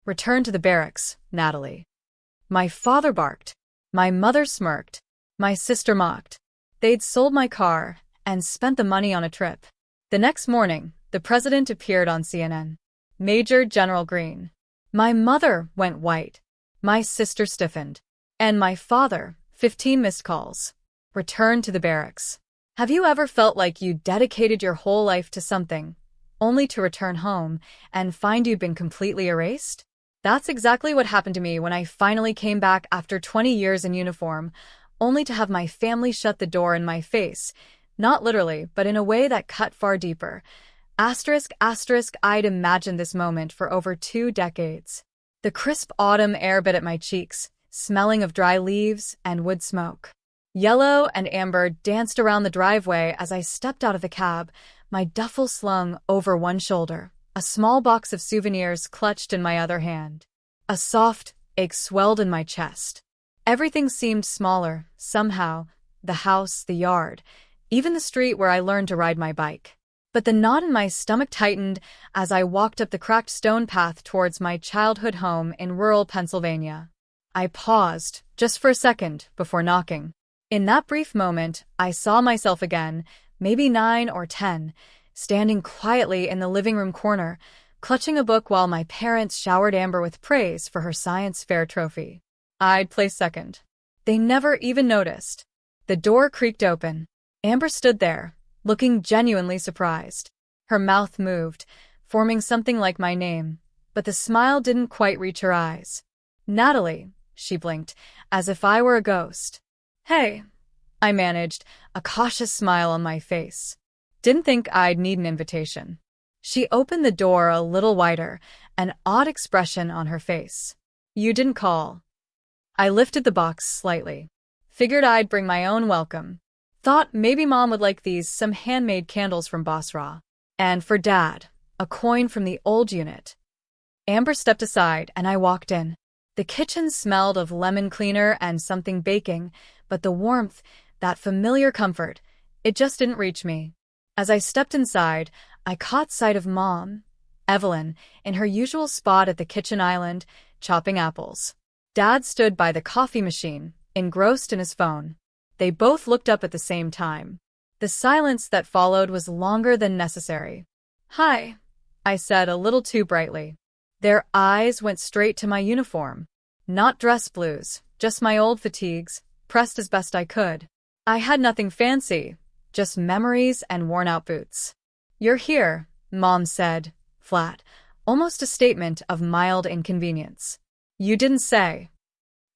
Return to the barracks, Natalie. My father barked. My mother smirked. My sister mocked. They'd sold my car and spent the money on a trip. The next morning, the president appeared on CNN. Major General Green. My mother went white. My sister stiffened. And my father, 15 missed calls. Return to the barracks. Have you ever felt like you dedicated your whole life to something, only to return home and find you've been completely erased? That's exactly what happened to me when I finally came back after 20 years in uniform, only to have my family shut the door in my face, not literally, but in a way that cut far deeper. Asterisk, asterisk, I'd imagined this moment for over 2 decades. The crisp autumn air bit at my cheeks, smelling of dry leaves and wood smoke. Yellow and amber danced around the driveway as I stepped out of the cab, my duffel slung over one shoulder, a small box of souvenirs clutched in my other hand. A soft ache swelled in my chest. Everything seemed smaller, somehow, the house, the yard, even the street where I learned to ride my bike. But the knot in my stomach tightened as I walked up the cracked stone path towards my childhood home in rural Pennsylvania. I paused, just for a second, before knocking. In that brief moment, I saw myself again, maybe 9 or 10, standing quietly in the living room corner, clutching a book while my parents showered Amber with praise for her science fair trophy. I'd placed second. They never even noticed. The door creaked open. Amber stood there, looking genuinely surprised. Her mouth moved, forming something like my name, but the smile didn't quite reach her eyes. Natalie, she blinked, as if I were a ghost. Hey, I managed, a cautious smile on my face. Didn't think I'd need an invitation. She opened the door a little wider, an odd expression on her face. You didn't call. I lifted the box slightly. Figured I'd bring my own welcome. Thought maybe Mom would like these, some handmade candles from Basra. And for Dad, a coin from the old unit. Amber stepped aside and I walked in. The kitchen smelled of lemon cleaner and something baking, but the warmth, that familiar comfort, it just didn't reach me. As I stepped inside, I caught sight of Mom, Evelyn, in her usual spot at the kitchen island, chopping apples. Dad stood by the coffee machine, engrossed in his phone. They both looked up at the same time. The silence that followed was longer than necessary. Hi, I said a little too brightly. Their eyes went straight to my uniform. Not dress blues, just my old fatigues, pressed as best I could. I had nothing fancy, just memories and worn-out boots. You're here, Mom said, flat, almost a statement of mild inconvenience. You didn't say.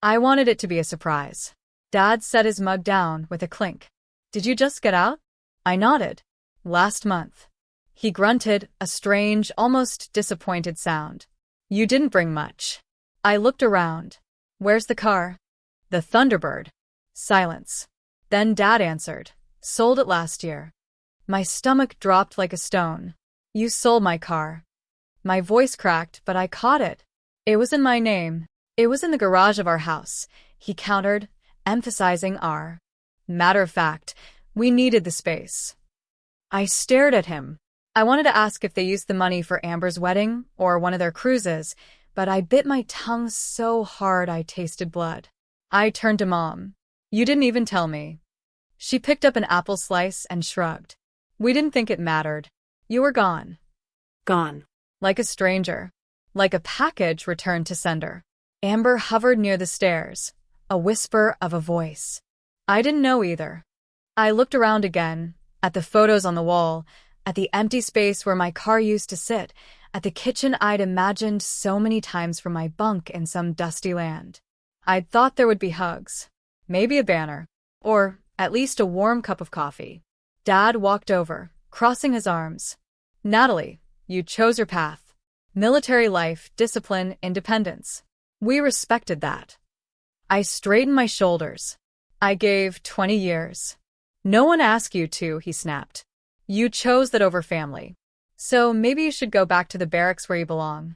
I wanted it to be a surprise. Dad set his mug down with a clink. Did you just get out? I nodded. Last month. He grunted, a strange, almost disappointed sound. You didn't bring much. I looked around. Where's the car? The Thunderbird. Silence. Then Dad answered. Sold it last year. My stomach dropped like a stone. You sold my car. My voice cracked, but I caught it. It was in my name. It was in the garage of our house, he countered, emphasizing our. Matter of fact, we needed the space. I stared at him. I wanted to ask if they used the money for Amber's wedding or one of their cruises, but I bit my tongue so hard I tasted blood. I turned to Mom. You didn't even tell me. She picked up an apple slice and shrugged. We didn't think it mattered. You were gone. Gone. Like a stranger. Like a package returned to sender. Amber hovered near the stairs, a whisper of a voice. I didn't know either. I looked around again, at the photos on the wall, at the empty space where my car used to sit, at the kitchen I'd imagined so many times from my bunk in some dusty land. I'd thought there would be hugs, maybe a banner, or at least a warm cup of coffee. Dad walked over, crossing his arms. Natalie, you chose your path. Military life, discipline, independence. We respected that. I straightened my shoulders. I gave 20 years. No one asked you to, he snapped. You chose that over family. So maybe you should go back to the barracks where you belong.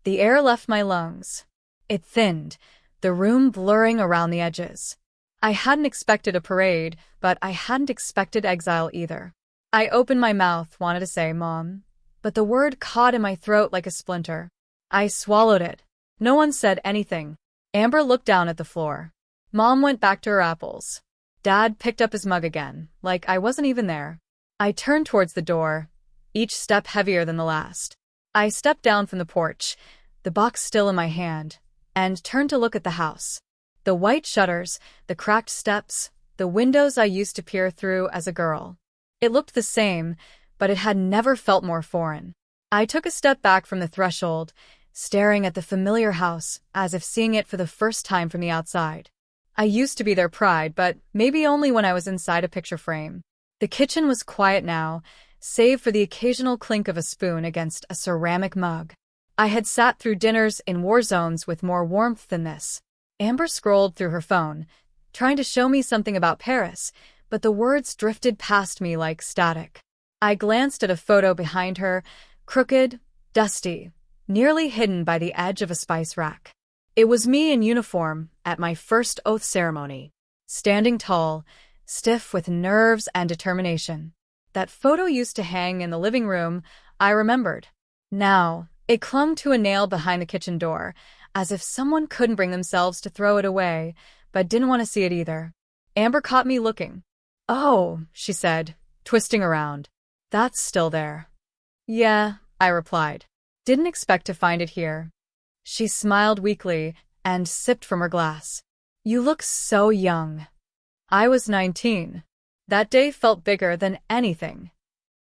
The air left my lungs. It thinned, the room blurring around the edges. I hadn't expected a parade, but I hadn't expected exile either. I opened my mouth, wanted to say, Mom, but the word caught in my throat like a splinter. I swallowed it, No one said anything. Amber looked down at the floor. Mom went back to her apples. Dad picked up his mug again, like I wasn't even there. I turned towards the door, each step heavier than the last. I stepped down from the porch, the box still in my hand, and turned to look at the house. The white shutters, the cracked steps, the windows I used to peer through as a girl. It looked the same, but it had never felt more foreign. I took a step back from the threshold, staring at the familiar house as if seeing it for the first time from the outside. I used to be their pride, but maybe only when I was inside a picture frame. The kitchen was quiet now, save for the occasional clink of a spoon against a ceramic mug. I had sat through dinners in war zones with more warmth than this. Amber scrolled through her phone, trying to show me something about Paris, but the words drifted past me like static. I glanced at a photo behind her, crooked, dusty, nearly hidden by the edge of a spice rack. It was me in uniform at my first oath ceremony, standing tall, stiff with nerves and determination. That photo used to hang in the living room, I remembered. Now, it clung to a nail behind the kitchen door, as if someone couldn't bring themselves to throw it away, but didn't want to see it either. Amber caught me looking. "Oh," she said, twisting around. "That's still there." "Yeah," I replied. "Didn't expect to find it here." She smiled weakly and sipped from her glass. "You look so young." I was 19. That day felt bigger than anything.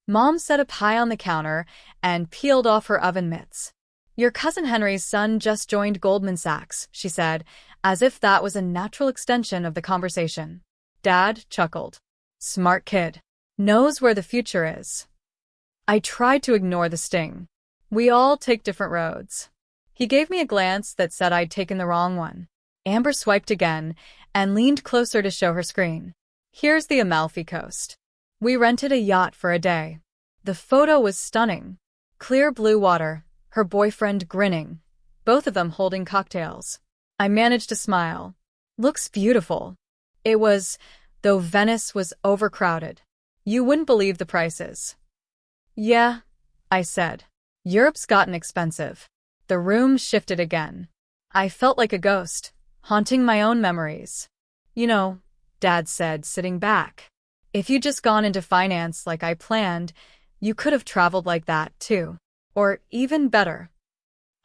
Mom set a pie on the counter and peeled off her oven mitts. "Your cousin Henry's son just joined Goldman Sachs," she said, as if that was a natural extension of the conversation. Dad chuckled. "Smart kid. Knows where the future is." I tried to ignore the sting. We all take different roads. He gave me a glance that said I'd taken the wrong one. Amber swiped again and leaned closer to show her screen. "Here's the Amalfi Coast. We rented a yacht for a day." The photo was stunning. Clear blue water, her boyfriend grinning, both of them holding cocktails. I managed to smile. "Looks beautiful." It was, though Venice was overcrowded. You wouldn't believe the prices. "Yeah," I said. "Europe's gotten expensive." The room shifted again. I felt like a ghost, haunting my own memories. "You know," Dad said, sitting back, "if you'd just gone into finance like I planned, you could have traveled like that, too. Or even better."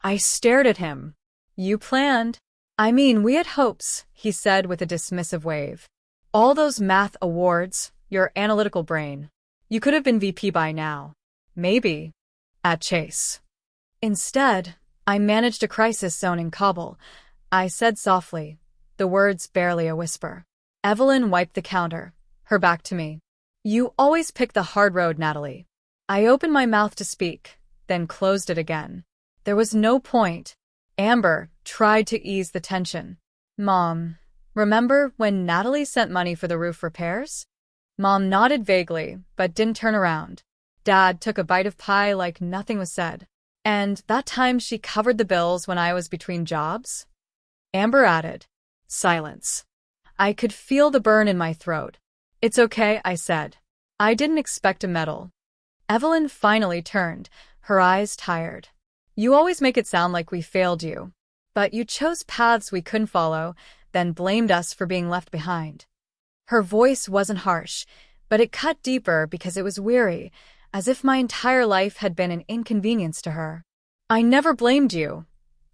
I stared at him. "You planned?" "I mean, we had hopes," he said with a dismissive wave. "All those math awards, your analytical brain. You could have been VP by now. Maybe. At Chase." Instead, I managed a crisis zone in Kabul. I said softly, the words barely a whisper. Evelyn wiped the counter, her back to me. "You always pick the hard road, Natalie." I opened my mouth to speak, then closed it again. There was no point. Amber tried to ease the tension. "Mom, remember when Natalie sent money for the roof repairs?" Mom nodded vaguely, but didn't turn around. Dad took a bite of pie like nothing was said. "And that time she covered the bills when I was between jobs?" Amber added. Silence. I could feel the burn in my throat. "It's okay," I said. "I didn't expect a medal." Evelyn finally turned, her eyes tired. "You always make it sound like we failed you. But you chose paths we couldn't follow, then blamed us for being left behind." Her voice wasn't harsh, but it cut deeper because it was weary, as if my entire life had been an inconvenience to her. "I never blamed you,"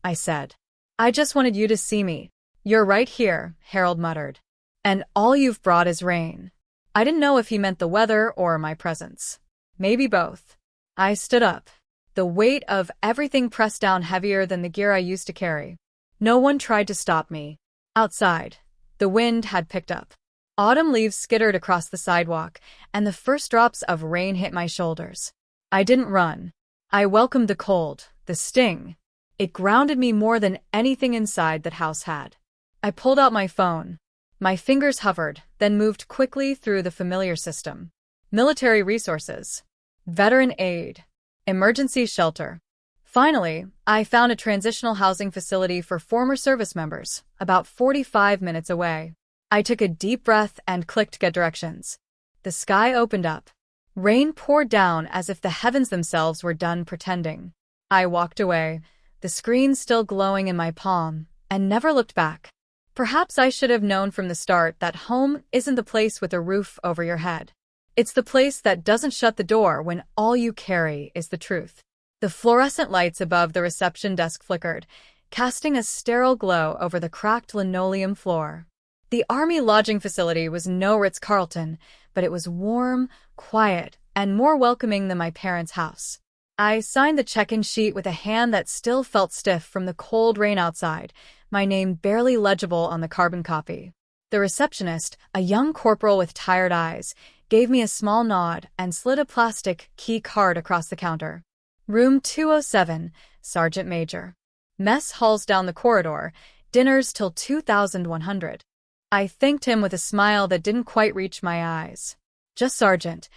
I said. "I just wanted you to see me." "You're right here," Harold muttered. "And all you've brought is rain." I didn't know if he meant the weather or my presence. Maybe both. I stood up, the weight of everything pressed down heavier than the gear I used to carry. No one tried to stop me. Outside, the wind had picked up. Autumn leaves skittered across the sidewalk, and the first drops of rain hit my shoulders. I didn't run. I welcomed the cold, the sting. It grounded me more than anything inside that house had. I pulled out my phone. My fingers hovered, then moved quickly through the familiar system. Military resources. Veteran aid. Emergency shelter. Finally, I found a transitional housing facility for former service members, about 45 minutes away. I took a deep breath and clicked Get Directions. The sky opened up. Rain poured down as if the heavens themselves were done pretending. I walked away, the screen still glowing in my palm, and never looked back. Perhaps I should have known from the start that home isn't the place with a roof over your head. It's the place that doesn't shut the door when all you carry is the truth. The fluorescent lights above the reception desk flickered, casting a sterile glow over the cracked linoleum floor. The Army lodging facility was no Ritz-Carlton, but it was warm, quiet, and more welcoming than my parents' house. I signed the check-in sheet with a hand that still felt stiff from the cold rain outside, my name barely legible on the carbon copy. The receptionist, a young corporal with tired eyes, gave me a small nod and slid a plastic key card across the counter. Room 207, Sergeant Major. Mess halls down the corridor, dinners till 2100. I thanked him with a smile that didn't quite reach my eyes. Just Sergeant,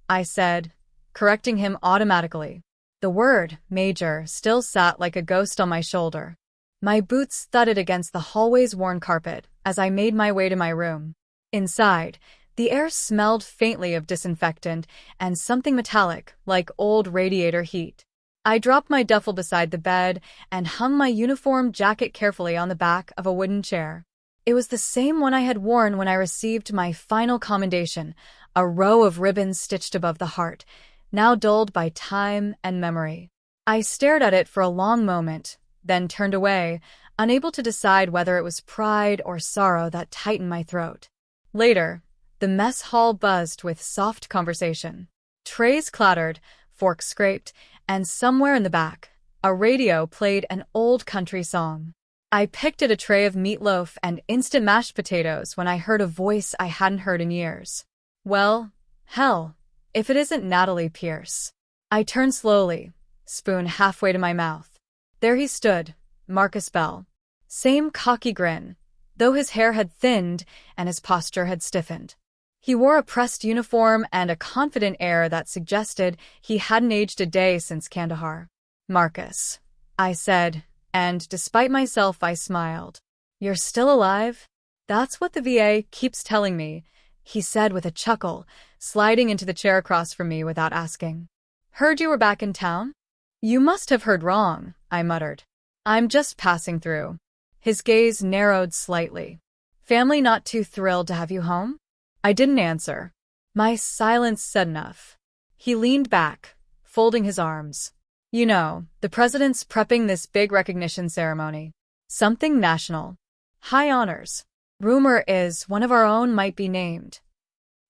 I said, correcting him automatically. The word, Major, still sat like a ghost on my shoulder. My boots thudded against the hallway's worn carpet as I made my way to my room. Inside, the air smelled faintly of disinfectant and something metallic, like old radiator heat. I dropped my duffel beside the bed and hung my uniform jacket carefully on the back of a wooden chair. It was the same one I had worn when I received my final commendation, a row of ribbons stitched above the heart, now dulled by time and memory. I stared at it for a long moment, then turned away, unable to decide whether it was pride or sorrow that tightened my throat. Later, the mess hall buzzed with soft conversation. Trays clattered, forks scraped, and somewhere in the back, a radio played an old country song. I picked at a tray of meatloaf and instant mashed potatoes when I heard a voice I hadn't heard in years. Well, hell, if it isn't Natalie Pierce. I turned slowly, spoon halfway to my mouth. There he stood, Marcus Bell. Same cocky grin, though his hair had thinned and his posture had stiffened. He wore a pressed uniform and a confident air that suggested he hadn't aged a day since Kandahar. Marcus, I said, and despite myself I smiled. You're still alive? That's what the VA keeps telling me, he said with a chuckle, sliding into the chair across from me without asking. Heard you were back in town? You must have heard wrong, I muttered. I'm just passing through. His gaze narrowed slightly. Family not too thrilled to have you home? I didn't answer. My silence said enough. He leaned back, folding his arms. You know, the president's prepping this big recognition ceremony. Something national. High honors. Rumor is one of our own might be named.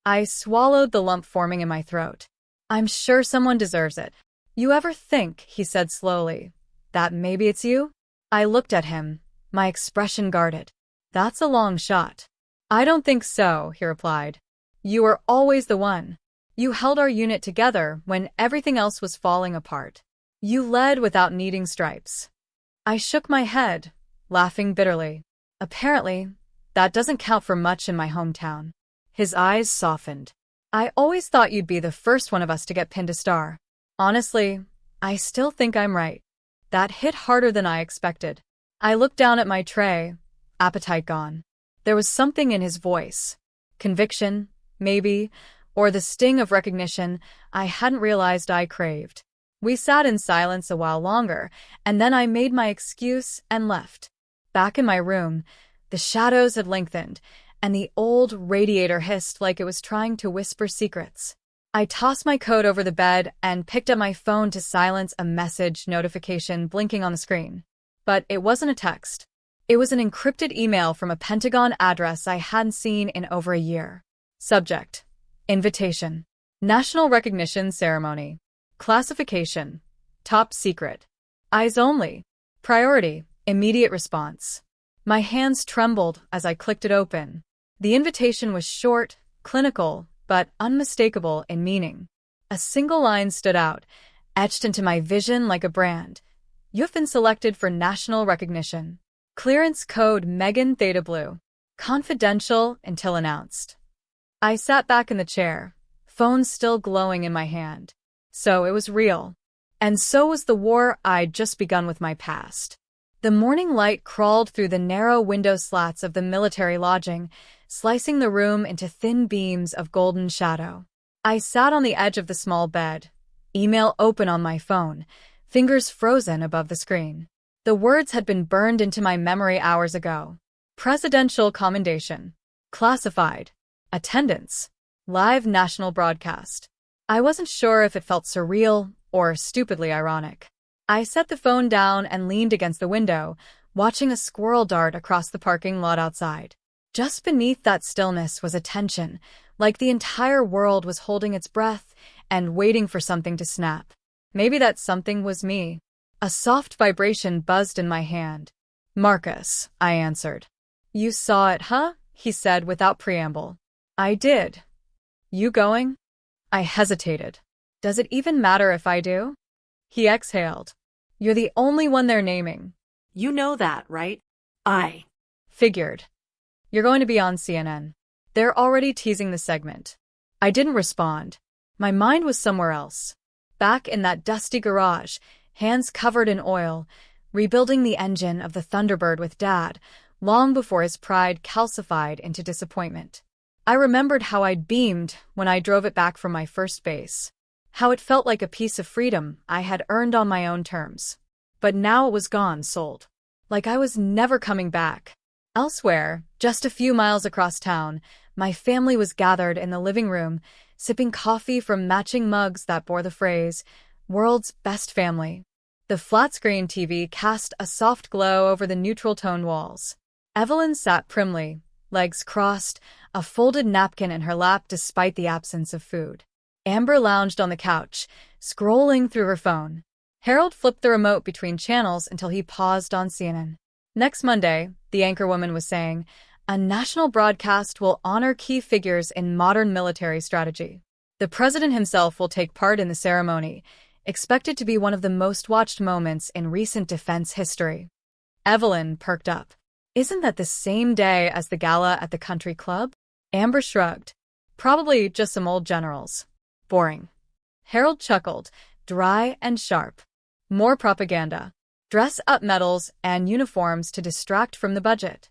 I swallowed the lump forming in my throat. I'm sure someone deserves it. You ever think, he said slowly, that maybe it's you? I looked at him, my expression guarded. That's a long shot. I don't think so, he replied. You were always the one. You held our unit together when everything else was falling apart. You led without needing stripes. I shook my head, laughing bitterly. Apparently, that doesn't count for much in my hometown. His eyes softened. I always thought you'd be the first one of us to get pinned a star. Honestly, I still think I'm right. That hit harder than I expected. I looked down at my tray, appetite gone. There was something in his voice. Conviction, maybe, or the sting of recognition I hadn't realized I craved. We sat in silence a while longer, and then I made my excuse and left. Back in my room, the shadows had lengthened, and the old radiator hissed like it was trying to whisper secrets. I tossed my coat over the bed and picked up my phone to silence a message notification blinking on the screen. But it wasn't a text. It was an encrypted email from a Pentagon address I hadn't seen in over a year. Subject: Invitation. National Recognition Ceremony. Classification: Top Secret. Eyes only. Priority: Immediate response. My hands trembled as I clicked it open. The invitation was short, clinical, but unmistakable in meaning. A single line stood out, etched into my vision like a brand. You've been selected for national recognition. Clearance code Megan Theta Blue. Confidential until announced. I sat back in the chair, phone still glowing in my hand. So it was real. And so was the war I'd just begun with my past. The morning light crawled through the narrow window slats of the military lodging, slicing the room into thin beams of golden shadow. I sat on the edge of the small bed, email open on my phone, fingers frozen above the screen. The words had been burned into my memory hours ago. Presidential commendation. Classified. Attendance. Live national broadcast. I wasn't sure if it felt surreal or stupidly ironic. I set the phone down and leaned against the window, watching a squirrel dart across the parking lot outside. Just beneath that stillness was a tension, like the entire world was holding its breath and waiting for something to snap. Maybe that something was me. A soft vibration buzzed in my hand. "Marcus," I answered. "You saw it, huh?" he said without preamble. "I did. You going?" I hesitated. "Does it even matter if I do?" He exhaled. "You're the only one they're naming." You know that, right? I Figured. "You're going to be on CNN. They're already teasing the segment." I didn't respond. My mind was somewhere else. Back in that dusty garage, hands covered in oil, rebuilding the engine of the Thunderbird with Dad, long before his pride calcified into disappointment. I remembered how I'd beamed when I drove it back from my first base. How it felt like a piece of freedom I had earned on my own terms. But now it was gone, sold. Like I was never coming back. Elsewhere, just a few miles across town, my family was gathered in the living room, sipping coffee from matching mugs that bore the phrase, "World's Best Family." The flat-screen TV cast a soft glow over the neutral-toned walls. Evelyn sat primly, legs crossed, a folded napkin in her lap despite the absence of food. Amber lounged on the couch, scrolling through her phone. Harold flipped the remote between channels until he paused on CNN. Next Monday, the anchorwoman was saying, a national broadcast will honor key figures in modern military strategy. The president himself will take part in the ceremony, expected to be one of the most watched moments in recent defense history. Evelyn perked up. "Isn't that the same day as the gala at the country club?" Amber shrugged. "Probably just some old generals. Boring." Harold chuckled, dry and sharp. "More propaganda. Dress-up medals and uniforms to distract from the budget."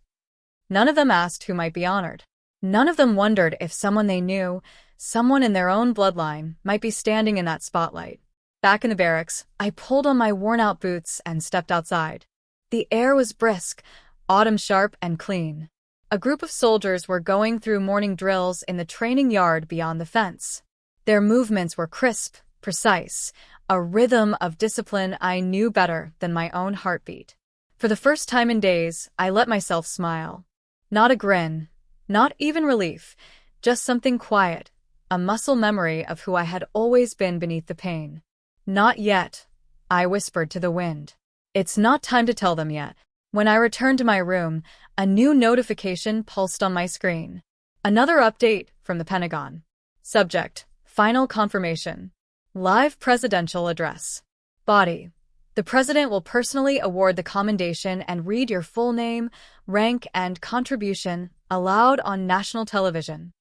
None of them asked who might be honored. None of them wondered if someone they knew, someone in their own bloodline, might be standing in that spotlight. Back in the barracks, I pulled on my worn-out boots and stepped outside. The air was brisk, autumn sharp and clean. A group of soldiers were going through morning drills in the training yard beyond the fence. Their movements were crisp, precise, a rhythm of discipline I knew better than my own heartbeat. For the first time in days, I let myself smile. Not a grin, not even relief, just something quiet, a muscle memory of who I had always been beneath the pain. "Not yet," I whispered to the wind. "It's not time to tell them yet." When I returned to my room, a new notification pulsed on my screen. Another update from the Pentagon. Subject: Final confirmation. Live presidential address. Body: the president will personally award the commendation and read your full name, rank, and contribution aloud on national television.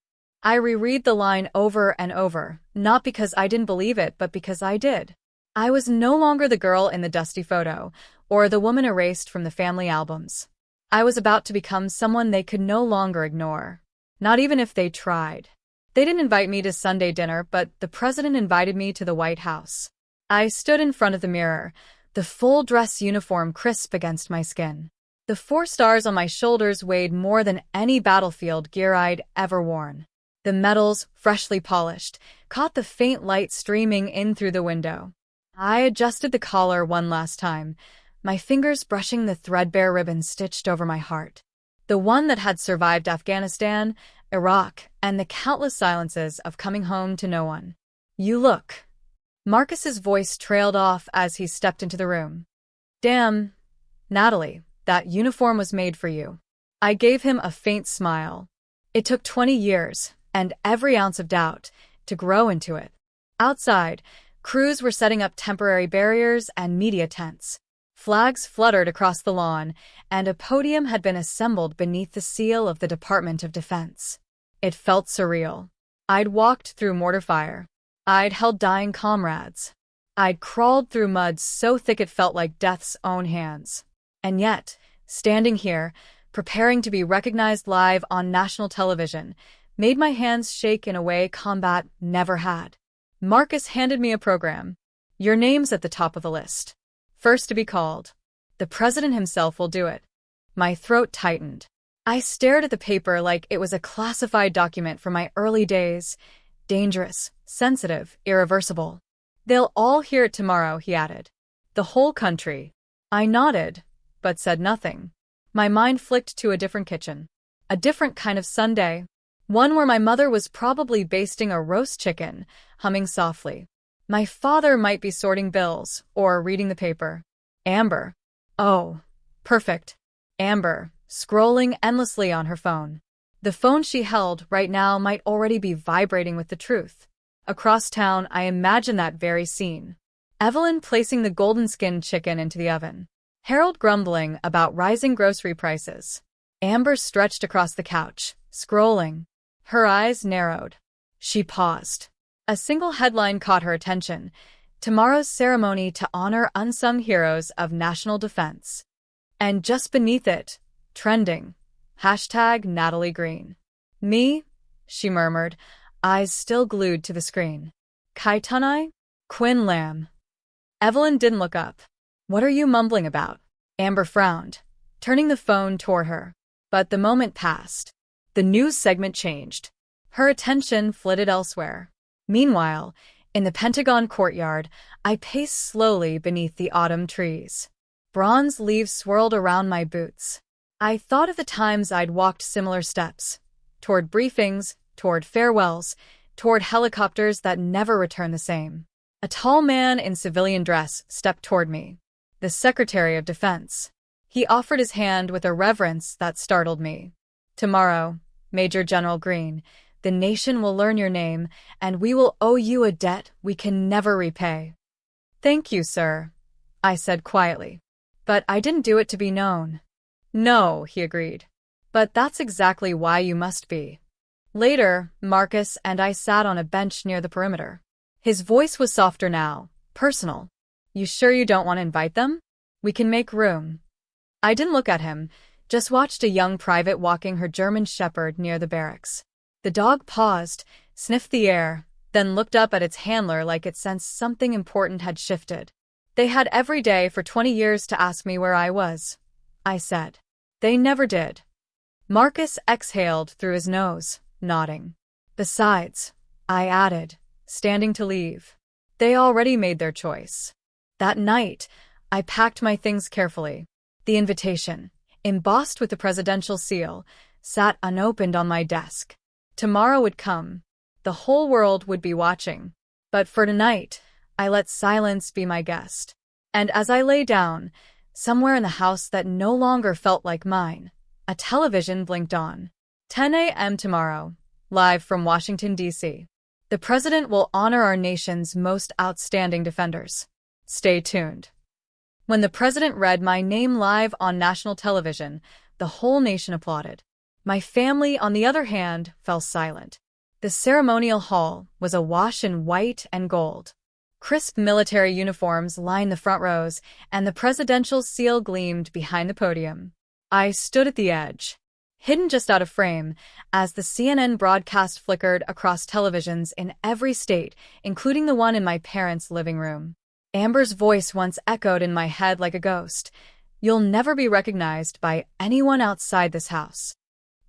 I reread the line over and over, not because I didn't believe it, but because I did. I was no longer the girl in the dusty photo, or the woman erased from the family albums. I was about to become someone they could no longer ignore, not even if they tried. They didn't invite me to Sunday dinner, but the president invited me to the White House. I stood in front of the mirror, the full dress uniform crisp against my skin. The 4 stars on my shoulders weighed more than any battlefield gear I'd ever worn. The medals, freshly polished, caught the faint light streaming in through the window. I adjusted the collar one last time, my fingers brushing the threadbare ribbon stitched over my heart. The one that had survived Afghanistan, Iraq, and the countless silences of coming home to no one. "You look." Marcus's voice trailed off as he stepped into the room. "Damn, Natalie, that uniform was made for you." I gave him a faint smile. It took 20 years, and every ounce of doubt, to grow into it. Outside, crews were setting up temporary barriers and media tents. Flags fluttered across the lawn, and a podium had been assembled beneath the seal of the Department of Defense. It felt surreal. I'd walked through mortar fire. I'd held dying comrades. I'd crawled through mud so thick it felt like death's own hands. And yet, standing here, preparing to be recognized live on national television, made my hands shake in a way combat never had. Marcus handed me a program. "Your name's at the top of the list. First to be called." The president himself will do it. My throat tightened. I stared at the paper like it was a classified document from my early days. Dangerous, sensitive, irreversible. They'll all hear it tomorrow, he added. The whole country. I nodded, but said nothing. My mind flicked to a different kitchen. A different kind of Sunday. One where my mother was probably basting a roast chicken, humming softly. My father might be sorting bills or reading the paper. Amber. Oh, perfect. Amber, scrolling endlessly on her phone. The phone she held right now might already be vibrating with the truth. Across town, I imagine that very scene. Evelyn placing the golden-skinned chicken into the oven. Harold grumbling about rising grocery prices. Amber stretched across the couch, scrolling. Her eyes narrowed. She paused. A single headline caught her attention. Tomorrow's ceremony to honor unsung heroes of national defense. And just beneath it, trending, #Natalie Green. Me? She murmured, eyes still glued to the screen. Kaitunai? Quinn Lamb. Evelyn didn't look up. What are you mumbling about? Amber frowned, turning the phone toward her. But the moment passed. The news segment changed. Her attention flitted elsewhere. Meanwhile, in the Pentagon courtyard, I paced slowly beneath the autumn trees. Bronze leaves swirled around my boots. I thought of the times I'd walked similar steps. Toward briefings, toward farewells, toward helicopters that never return the same. A tall man in civilian dress stepped toward me. The Secretary of Defense. He offered his hand with a reverence that startled me. Tomorrow, Major General Green, the nation will learn your name, and we will owe you a debt we can never repay. Thank you, sir, I said quietly. But I didn't do it to be known. No, he agreed. But that's exactly why you must be. Later, Marcus and I sat on a bench near the perimeter. His voice was softer now, personal. You sure you don't want to invite them? We can make room. I didn't look at him, just watched a young private walking her German shepherd near the barracks. The dog paused, sniffed the air, then looked up at its handler like it sensed something important had shifted. They had every day for 20 years to ask me where I was, I said. They never did. Marcus exhaled through his nose, nodding. Besides, I added, standing to leave. They already made their choice. That night, I packed my things carefully. The invitation, embossed with the presidential seal, sat unopened on my desk. Tomorrow would come. The whole world would be watching. But for tonight, I let silence be my guest. And as I lay down, somewhere in the house that no longer felt like mine, a television blinked on. 10 a.m. tomorrow, live from Washington, D.C. The president will honor our nation's most outstanding defenders. Stay tuned. When the president read my name live on national television, the whole nation applauded. My family, on the other hand, fell silent. The ceremonial hall was awash in white and gold. Crisp military uniforms lined the front rows, and the presidential seal gleamed behind the podium. I stood at the edge, hidden just out of frame, as the CNN broadcast flickered across televisions in every state, including the one in my parents' living room. Amber's voice once echoed in my head like a ghost. You'll never be recognized by anyone outside this house.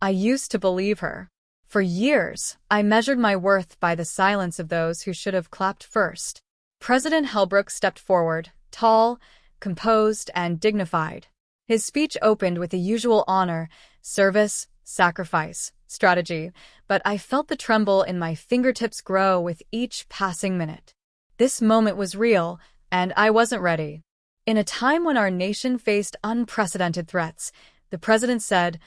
I used to believe her. For years, I measured my worth by the silence of those who should have clapped first. President Helbrook stepped forward, tall, composed, and dignified. His speech opened with the usual honor, service, sacrifice, strategy, but I felt the tremble in my fingertips grow with each passing minute. This moment was real, and I wasn't ready. In a time when our nation faced unprecedented threats, the president said,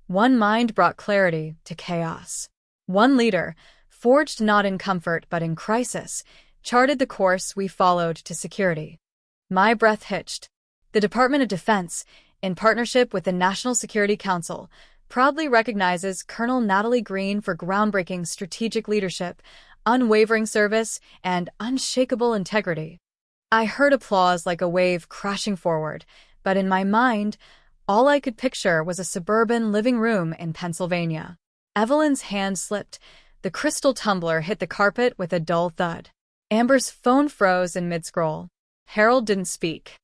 one mind brought clarity to chaos. One leader, forged not in comfort but in crisis, charted the course we followed to security. My breath hitched. The Department of Defense, in partnership with the National Security Council, proudly recognizes Colonel Natalie Green for groundbreaking strategic leadership, unwavering service, and unshakable integrity. I heard applause like a wave crashing forward, but in my mind, all I could picture was a suburban living room in Pennsylvania. Evelyn's hand slipped. The crystal tumbler hit the carpet with a dull thud. Amber's phone froze in mid-scroll. Harold didn't speak.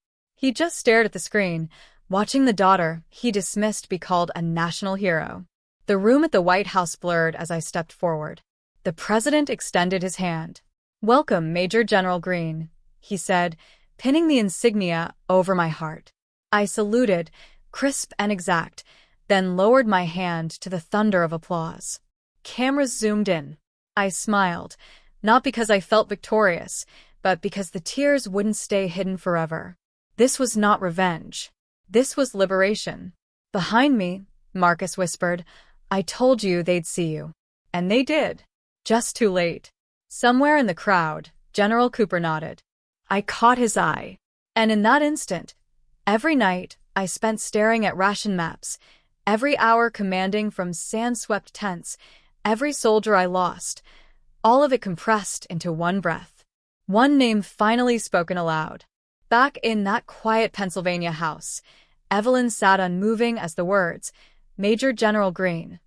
He just stared at the screen, watching the daughter he dismissed be called a national hero. The room at the White House blurred as I stepped forward. The president extended his hand. "Welcome, Major General Green," he said, pinning the insignia over my heart. I saluted, crisp and exact, then lowered my hand to the thunder of applause. Cameras zoomed in. I smiled, not because I felt victorious, but because the tears wouldn't stay hidden forever. This was not revenge. This was liberation. Behind me, Marcus whispered, "I told you they'd see you." And they did. Just too late. Somewhere in the crowd, General Cooper nodded. I caught his eye. And in that instant, every night I spent staring at ration maps, every hour commanding from sand-swept tents, every soldier I lost, all of it compressed into one breath. One name finally spoken aloud. Back in that quiet Pennsylvania house, Evelyn sat unmoving as the words, "Major General Green,"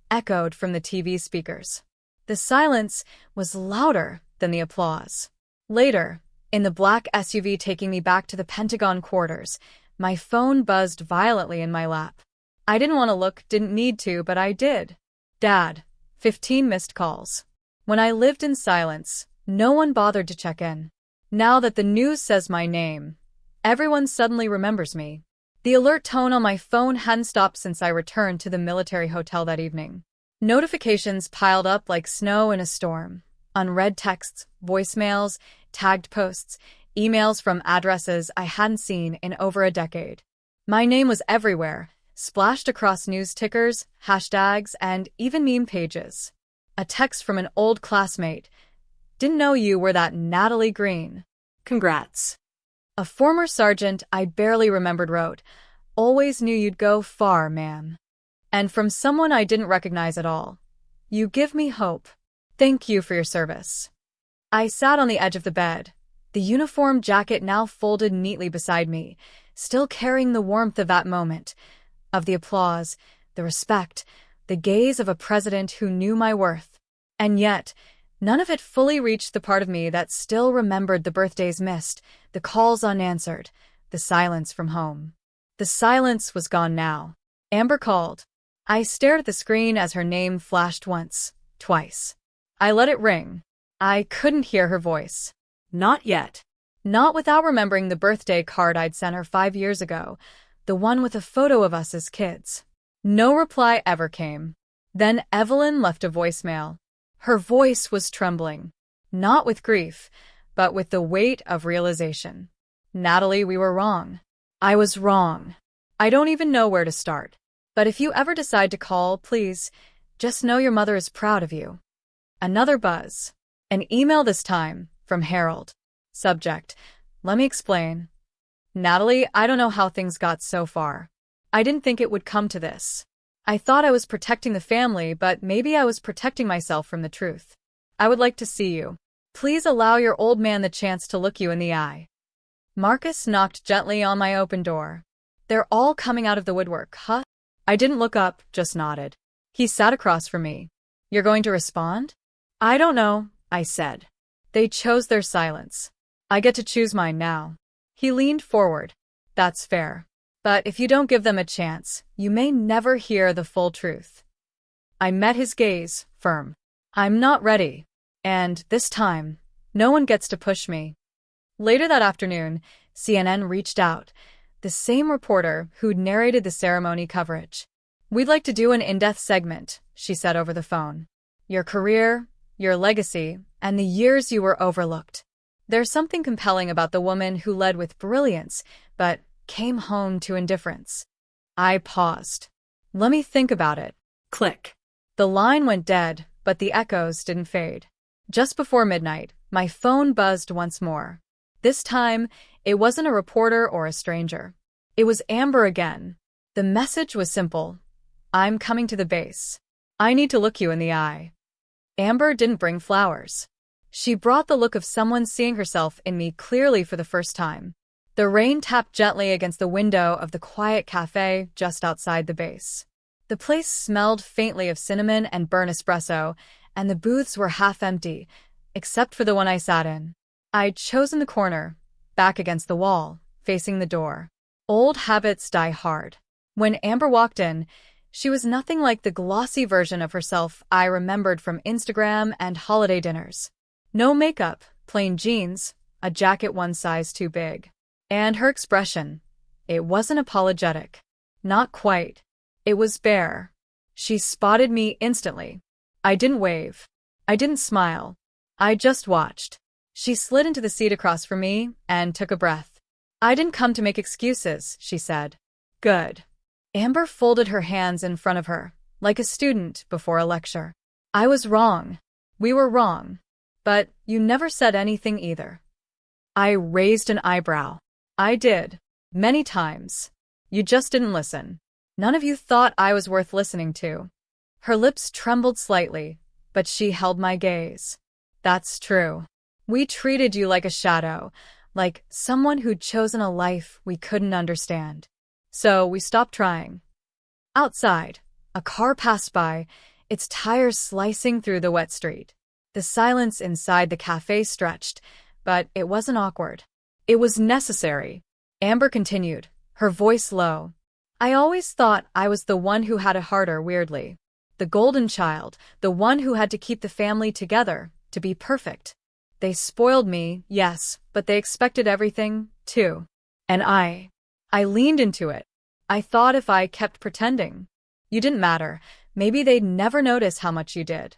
echoed from the TV speakers. The silence was louder than the applause. Later, in the black SUV taking me back to the Pentagon quarters, my phone buzzed violently in my lap. I didn't want to look, didn't need to, but I did. Dad, 15 missed calls. When I lived in silence, no one bothered to check in. Now that the news says my name, everyone suddenly remembers me. The alert tone on my phone hadn't stopped since I returned to the military hotel that evening. Notifications piled up like snow in a storm. Unread texts, voicemails, tagged posts, emails from addresses I hadn't seen in over a decade. My name was everywhere, splashed across news tickers, hashtags, and even meme pages. A text from an old classmate. "Didn't know you were that Natalie Green. Congrats." A former sergeant I barely remembered wrote, "Always knew you'd go far, ma'am." And from someone I didn't recognize at all, "You give me hope. Thank you for your service." I sat on the edge of the bed, the uniform jacket now folded neatly beside me, still carrying the warmth of that moment, of the applause, the respect, the gaze of a president who knew my worth. And yet, none of it fully reached the part of me that still remembered the birthdays missed, the calls unanswered, the silence from home. The silence was gone now. Amber called. I stared at the screen as her name flashed once, twice. I let it ring. I couldn't hear her voice. Not yet. Not without remembering the birthday card I'd sent her 5 years ago, the one with a photo of us as kids. No reply ever came. Then Evelyn left a voicemail. Her voice was trembling, not with grief, but with the weight of realization. "Natalie, we were wrong. I was wrong. I don't even know where to start. But if you ever decide to call, please, just know your mother is proud of you." Another buzz. An email this time, from Harold. Subject, "Let me explain. Natalie, I don't know how things got so far. I didn't think it would come to this. I thought I was protecting the family, but maybe I was protecting myself from the truth. I would like to see you. Please allow your old man the chance to look you in the eye." Marcus knocked gently on my open door. "They're all coming out of the woodwork, huh?" I didn't look up, just nodded. He sat across from me. "You're going to respond?" "I don't know," I said. They chose their silence. I get to choose mine now. He leaned forward. "That's fair. But if you don't give them a chance, you may never hear the full truth." I met his gaze, firm. "I'm not ready. And, this time, no one gets to push me." Later that afternoon, CNN reached out, the same reporter who'd narrated the ceremony coverage. "We'd like to do an in-depth segment," she said over the phone. "Your career, your legacy, and the years you were overlooked. There's something compelling about the woman who led with brilliance, but came home to indifference." I paused. "Let me think about it." Click. The line went dead, but the echoes didn't fade. Just before midnight, my phone buzzed once more. This time, it wasn't a reporter or a stranger. It was Amber again. The message was simple. "I'm coming to the base. I need to look you in the eye." Amber didn't bring flowers. She brought the look of someone seeing herself in me clearly for the first time. The rain tapped gently against the window of the quiet cafe just outside the base. The place smelled faintly of cinnamon and burnt espresso, and the booths were half empty, except for the one I sat in. I'd chosen the corner, back against the wall, facing the door. Old habits die hard. When Amber walked in, she was nothing like the glossy version of herself I remembered from Instagram and holiday dinners. No makeup, plain jeans, a jacket one size too big. And her expression, it wasn't apologetic. Not quite. It was bare. She spotted me instantly. I didn't wave. I didn't smile. I just watched. She slid into the seat across from me and took a breath. I didn't come to make excuses, she said. Good. Amber folded her hands in front of her, like a student before a lecture. I was wrong. We were wrong. But you never said anything either. I raised an eyebrow. I did. Many times. You just didn't listen. None of you thought I was worth listening to. Her lips trembled slightly, but she held my gaze. That's true. We treated you like a shadow, like someone who'd chosen a life we couldn't understand. So we stopped trying. Outside, a car passed by, its tires slicing through the wet street. The silence inside the cafe stretched, but it wasn't awkward. It was necessary. Amber continued, her voice low. I always thought I was the one who had it harder, weirdly. The golden child, the one who had to keep the family together, to be perfect. They spoiled me, yes, but they expected everything, too. And I leaned into it. I thought if I kept pretending, you didn't matter, maybe they'd never notice how much you did.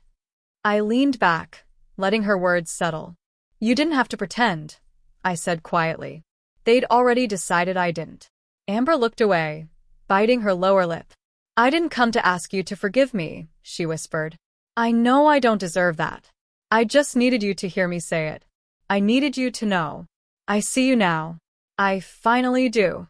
I leaned back, letting her words settle. You didn't have to pretend, I said quietly. They'd already decided I didn't. Amber looked away, biting her lower lip. I didn't come to ask you to forgive me, she whispered. I know I don't deserve that. I just needed you to hear me say it. I needed you to know. I see you now. I finally do.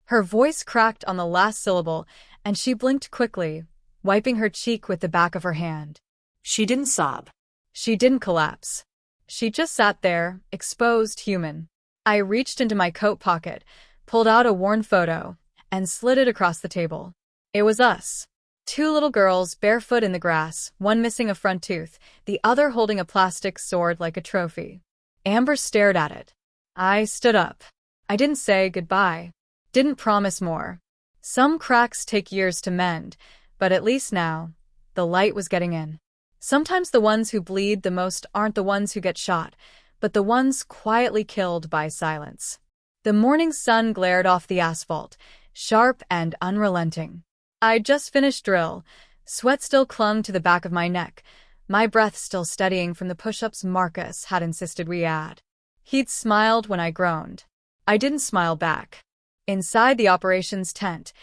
Her voice cracked on the last syllable, and she blinked quickly, wiping her cheek with the back of her hand. She didn't sob. She didn't collapse. She just sat there, exposed, human. I reached into my coat pocket, pulled out a worn photo, and slid it across the table. It was us. Two little girls barefoot in the grass, one missing a front tooth, the other holding a plastic sword like a trophy. Amber stared at it. I stood up. I didn't say goodbye. Didn't promise more. Some cracks take years to mend, but at least now, the light was getting in. Sometimes the ones who bleed the most aren't the ones who get shot, but the ones quietly killed by silence. The morning sun glared off the asphalt, sharp and unrelenting. I'd just finished drill. Sweat still clung to the back of my neck, my breath still steadying from the push-ups Marcus had insisted we add. He'd smiled when I groaned. I didn't smile back. Inside the operations tent,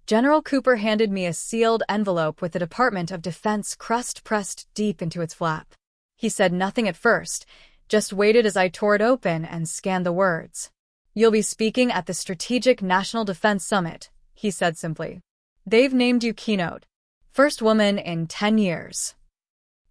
General Cooper handed me a sealed envelope with the Department of Defense crest pressed deep into its flap. He said nothing at first, just waited as I tore it open and scanned the words. You'll be speaking at the Strategic National Defense Summit, he said simply. They've named you keynote. First woman in 10 years.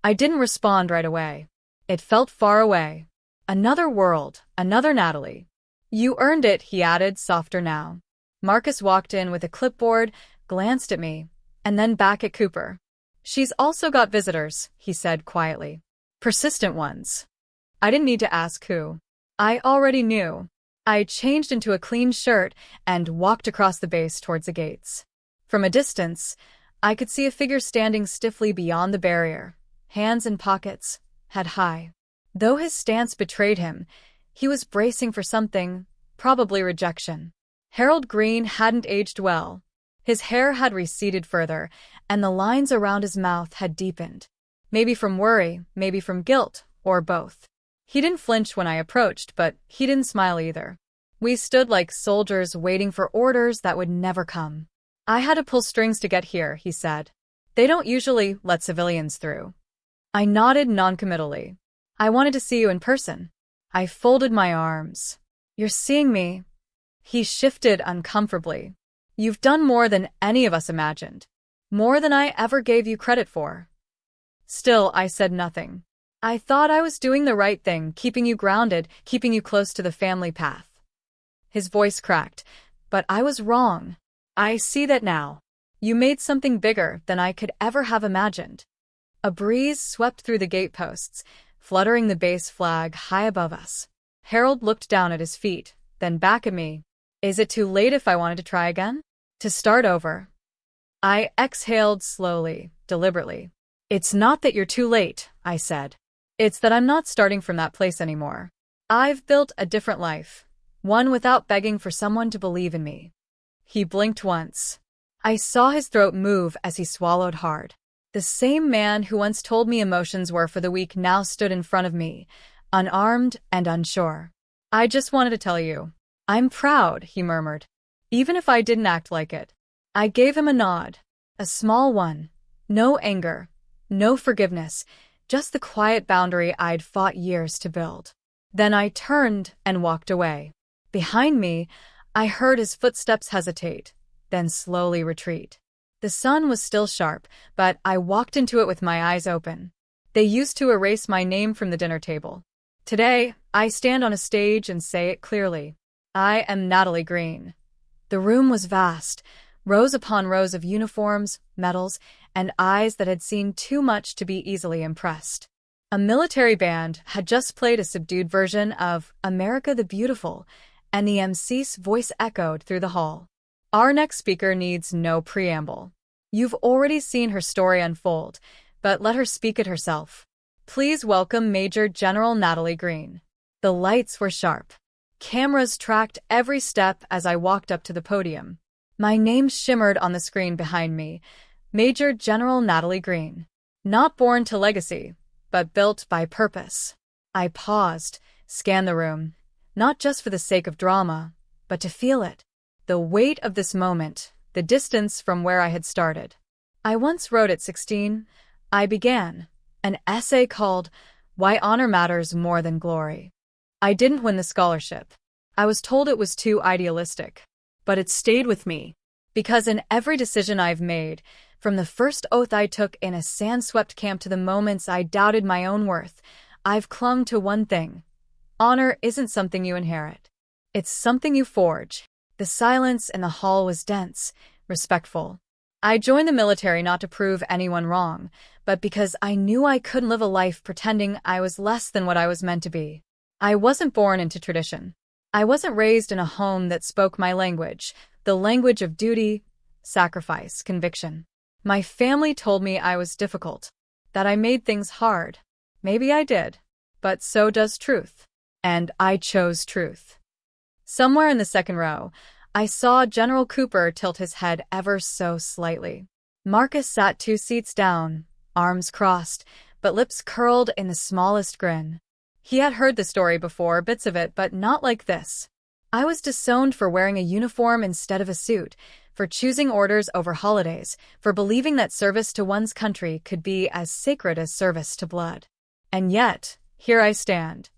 I didn't respond right away. It felt far away. Another world, another Natalie. You earned it, he added, softer now. Marcus walked in with a clipboard, glanced at me, and then back at Cooper. She's also got visitors, he said quietly. Persistent ones. I didn't need to ask who. I already knew. I changed into a clean shirt and walked across the base towards the gates. From a distance, I could see a figure standing stiffly beyond the barrier, hands in pockets, head high. Though his stance betrayed him, he was bracing for something, probably rejection. Harold Green hadn't aged well. His hair had receded further, and the lines around his mouth had deepened. Maybe from worry, maybe from guilt, or both. He didn't flinch when I approached, but he didn't smile either. We stood like soldiers waiting for orders that would never come. I had to pull strings to get here, he said. They don't usually let civilians through. I nodded noncommittally. I wanted to see you in person. I folded my arms. You're seeing me. He shifted uncomfortably. You've done more than any of us imagined. More than I ever gave you credit for. Still, I said nothing. I thought I was doing the right thing, keeping you grounded, keeping you close to the family path. His voice cracked, but I was wrong. I see that now. You made something bigger than I could ever have imagined. A breeze swept through the gateposts, fluttering the base flag high above us. Harold looked down at his feet, then back at me. Is it too late if I wanted to try again? To start over? I exhaled slowly, deliberately. It's not that you're too late, I said. It's that I'm not starting from that place anymore. I've built a different life, one without begging for someone to believe in me. He blinked once. I saw his throat move as he swallowed hard. The same man who once told me emotions were for the weak now stood in front of me, unarmed and unsure. I just wanted to tell you. I'm proud, he murmured, even if I didn't act like it. I gave him a nod, a small one. No anger, no forgiveness, just the quiet boundary I'd fought years to build. Then I turned and walked away. Behind me, I heard his footsteps hesitate, then slowly retreat. The sun was still sharp, but I walked into it with my eyes open. They used to erase my name from the dinner table. Today, I stand on a stage and say it clearly. I am Natalie Green. The room was vast, rows upon rows of uniforms, medals, and eyes that had seen too much to be easily impressed. A military band had just played a subdued version of America the Beautiful, and the MC's voice echoed through the hall. Our next speaker needs no preamble. You've already seen her story unfold, but let her speak it herself. Please welcome Major General Natalie Green. The lights were sharp. Cameras tracked every step as I walked up to the podium. My name shimmered on the screen behind me. Major General Natalie Green. Not born to legacy, but built by purpose. I paused, scanned the room, not just for the sake of drama, but to feel it. The weight of this moment, the distance from where I had started. I once wrote at 16, I began an essay called Why Honor Matters More Than Glory. I didn't win the scholarship. I was told it was too idealistic. But it stayed with me. Because in every decision I've made, from the first oath I took in a sand-swept camp to the moments I doubted my own worth, I've clung to one thing. Honor isn't something you inherit. It's something you forge. The silence in the hall was dense, respectful. I joined the military not to prove anyone wrong, but because I knew I couldn't live a life pretending I was less than what I was meant to be. I wasn't born into tradition. I wasn't raised in a home that spoke my language, the language of duty, sacrifice, conviction. My family told me I was difficult, that I made things hard. Maybe I did, but so does truth. And I chose truth. Somewhere in the second row, I saw General Cooper tilt his head ever so slightly. Marcus sat 2 seats down, arms crossed, but lips curled in the smallest grin. He had heard the story before, bits of it, but not like this. I was disowned for wearing a uniform instead of a suit, for choosing orders over holidays, for believing that service to one's country could be as sacred as service to blood. And yet, here I stand.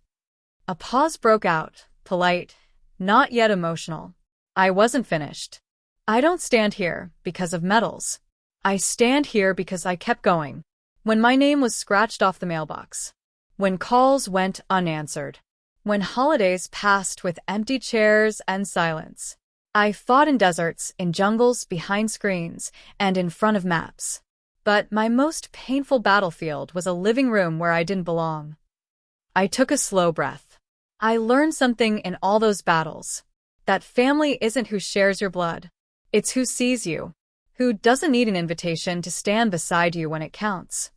A pause broke out, polite, not yet emotional. I wasn't finished. I don't stand here because of medals. I stand here because I kept going. When my name was scratched off the mailbox. When calls went unanswered. When holidays passed with empty chairs and silence. I fought in deserts, in jungles, behind screens, and in front of maps. But my most painful battlefield was a living room where I didn't belong. I took a slow breath. I learned something in all those battles. That family isn't who shares your blood. It's who sees you. Who doesn't need an invitation to stand beside you when it counts.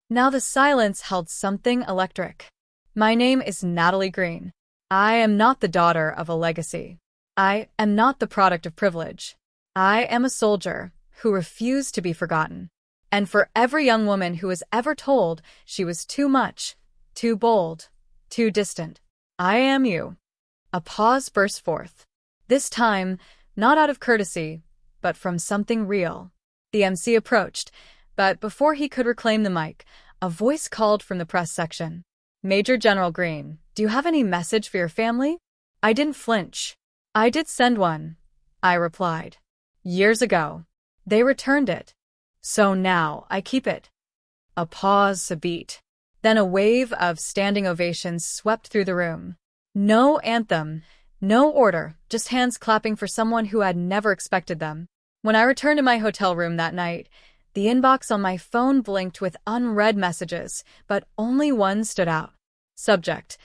Now the silence held something electric. My name is Natalie Green. I am not the daughter of a legacy. I am not the product of privilege. I am a soldier who refused to be forgotten. And for every young woman who was ever told she was too much, too bold, too distant, I am you. A pause burst forth. This time, not out of courtesy, but from something real. The MC approached, but before he could reclaim the mic, a voice called from the press section. Major General Green, do you have any message for your family? I didn't flinch. I did send one, I replied. Years ago. They returned it. So now I keep it. A pause, a beat. Then a wave of standing ovations swept through the room. No anthem, no order, just hands clapping for someone who had never expected them. When I returned to my hotel room that night, the inbox on my phone blinked with unread messages, but only one stood out. Subject: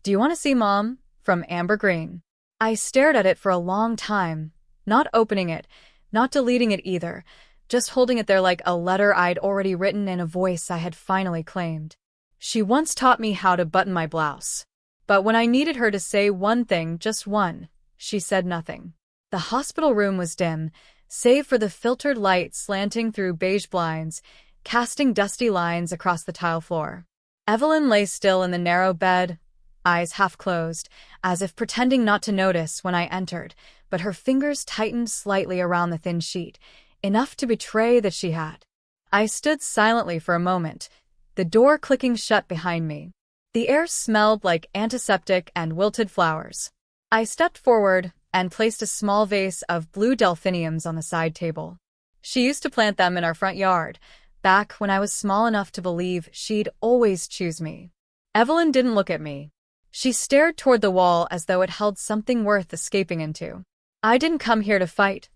Do you want to see Mom? From Amber Green. I stared at it for a long time, not opening it, not deleting it either, just holding it there like a letter I'd already written in a voice I had finally claimed. She once taught me how to button my blouse. But when I needed her to say one thing, just one, she said nothing. The hospital room was dim, save for the filtered light slanting through beige blinds, casting dusty lines across the tile floor. Evelyn lay still in the narrow bed, eyes half closed, as if pretending not to notice when I entered, but her fingers tightened slightly around the thin sheet, enough to betray that she had. I stood silently for a moment, the door clicking shut behind me. The air smelled like antiseptic and wilted flowers. I stepped forward and placed a small vase of blue delphiniums on the side table. She used to plant them in our front yard, back when I was small enough to believe she'd always choose me. Evelyn didn't look at me. She stared toward the wall as though it held something worth escaping into. "I didn't come here to fight,"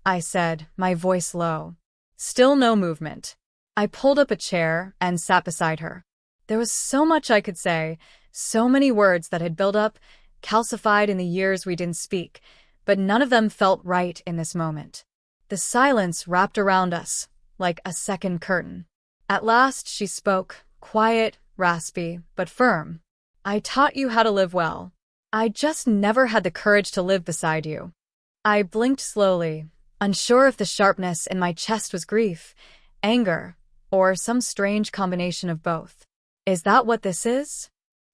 I said, my voice low. Still no movement. I pulled up a chair and sat beside her. There was so much I could say, so many words that had built up, calcified in the years we didn't speak, but none of them felt right in this moment. The silence wrapped around us, like a second curtain. At last she spoke, quiet, raspy, but firm. "I taught you how to live well. I just never had the courage to live beside you." I blinked slowly, unsure if the sharpness in my chest was grief, anger, or some strange combination of both. "Is that what this is?"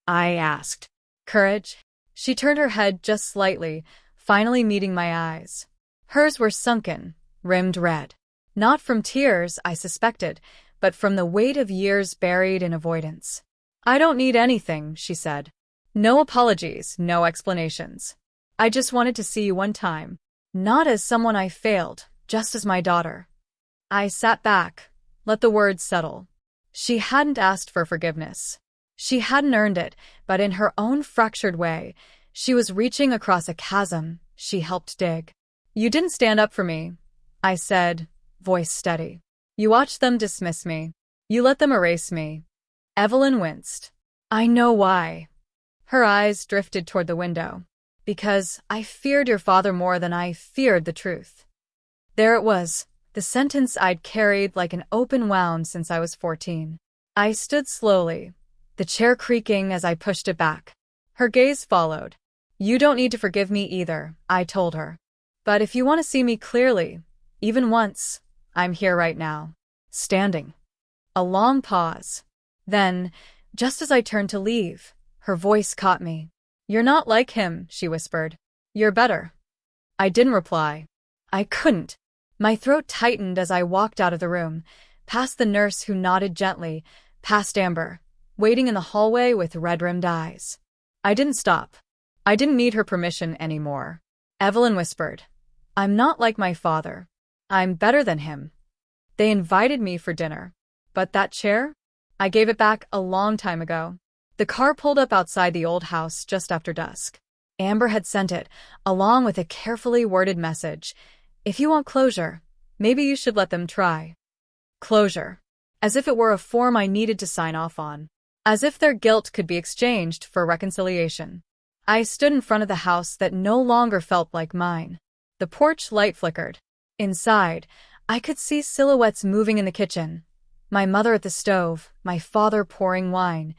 I asked. "Courage?" She turned her head just slightly, finally meeting my eyes. Hers were sunken, rimmed red. Not from tears, I suspected, but from the weight of years buried in avoidance. "I don't need anything," she said. "No apologies, no explanations. I just wanted to see you one time. Not as someone I failed, just as my daughter." I sat back, let the words settle. She hadn't asked for forgiveness. She hadn't earned it, but in her own fractured way, she was reaching across a chasm she helped dig. "You didn't stand up for me," I said, voice steady. "You watched them dismiss me. You let them erase me." Evelyn winced. "I know why." Her eyes drifted toward the window. "Because I feared your father more than I feared the truth." There it was, the sentence I'd carried like an open wound since I was 14. I stood slowly, the chair creaking as I pushed it back. Her gaze followed. "You don't need to forgive me either," I told her. "But if you want to see me clearly, even once, I'm here right now, standing." A long pause. Then, just as I turned to leave, her voice caught me. "You're not like him," she whispered. "You're better." I didn't reply. I couldn't. My throat tightened as I walked out of the room, past the nurse who nodded gently, past Amber, waiting in the hallway with red-rimmed eyes. I didn't stop. I didn't need her permission anymore. Evelyn whispered, "I'm not like my father. I'm better than him." They invited me for dinner. But that chair? I gave it back a long time ago. The car pulled up outside the old house just after dusk. Amber had sent it, along with a carefully worded message. "If you want closure, maybe you should let them try." Closure. As if it were a form I needed to sign off on. As if their guilt could be exchanged for reconciliation. I stood in front of the house that no longer felt like mine. The porch light flickered. Inside, I could see silhouettes moving in the kitchen. My mother at the stove, my father pouring wine,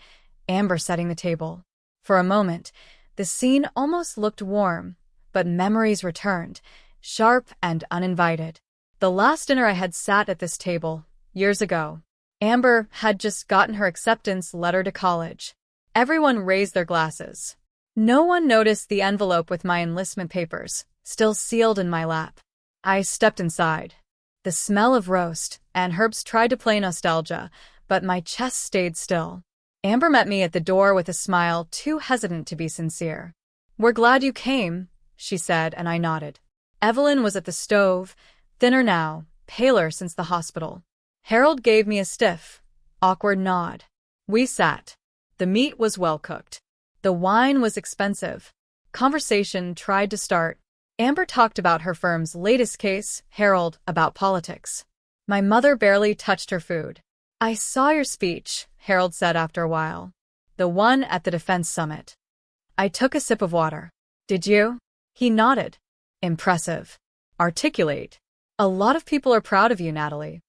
Amber setting the table. For a moment, the scene almost looked warm, but memories returned, sharp and uninvited. The last dinner I had sat at this table, years ago. Amber had just gotten her acceptance letter to college. Everyone raised their glasses. No one noticed the envelope with my enlistment papers, still sealed in my lap. I stepped inside. The smell of roast and herbs tried to play nostalgia, but my chest stayed still. Amber met me at the door with a smile too hesitant to be sincere. "We're glad you came," she said, and I nodded. Evelyn was at the stove, thinner now, paler since the hospital. Harold gave me a stiff, awkward nod. We sat. The meat was well cooked. The wine was expensive. Conversation tried to start. Amber talked about her firm's latest case, Harold about politics. My mother barely touched her food. "I saw your speech," Harold said after a while. "The one at the defense summit." I took a sip of water. "Did you?" He nodded. Impressive. Articulate. A lot of people are proud of you, Natalie.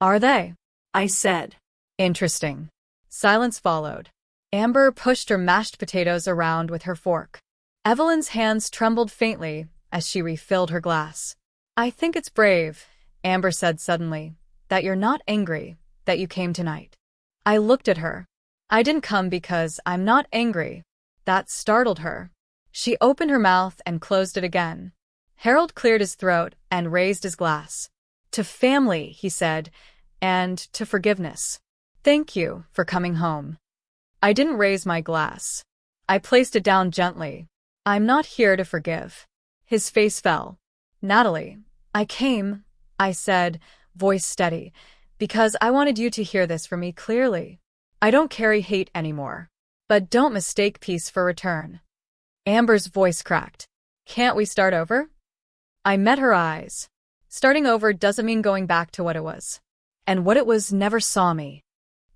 Are they? I said. Interesting. Silence followed. Amber pushed her mashed potatoes around with her fork. Evelyn's hands trembled faintly as she refilled her glass. I think it's brave, Amber said suddenly, that you're not angry that you came tonight. I looked at her. I didn't come because I'm not angry. That startled her. She opened her mouth and closed it again. Harold cleared his throat and raised his glass. To family, he said, and to forgiveness. Thank you for coming home. I didn't raise my glass. I placed it down gently. I'm not here to forgive. His face fell. Natalie, I came, I said, voice steady, because I wanted you to hear this from me clearly. I don't carry hate anymore. But don't mistake peace for return. Amber's voice cracked. Can't we start over? I met her eyes. Starting over doesn't mean going back to what it was. And what it was never saw me.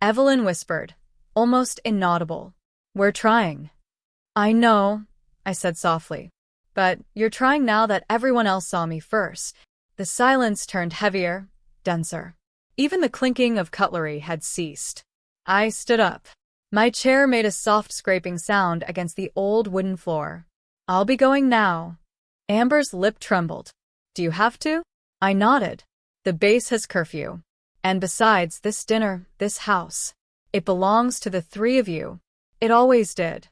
Evelyn whispered, almost inaudible. We're trying. I know, I said softly. But you're trying now that everyone else saw me first. The silence turned heavier, denser. Even the clinking of cutlery had ceased. I stood up. My chair made a soft scraping sound against the old wooden floor. I'll be going now. Amber's lip trembled. Do you have to? I nodded. The base has curfew. And besides, this dinner, this house, it belongs to the three of you. It always did.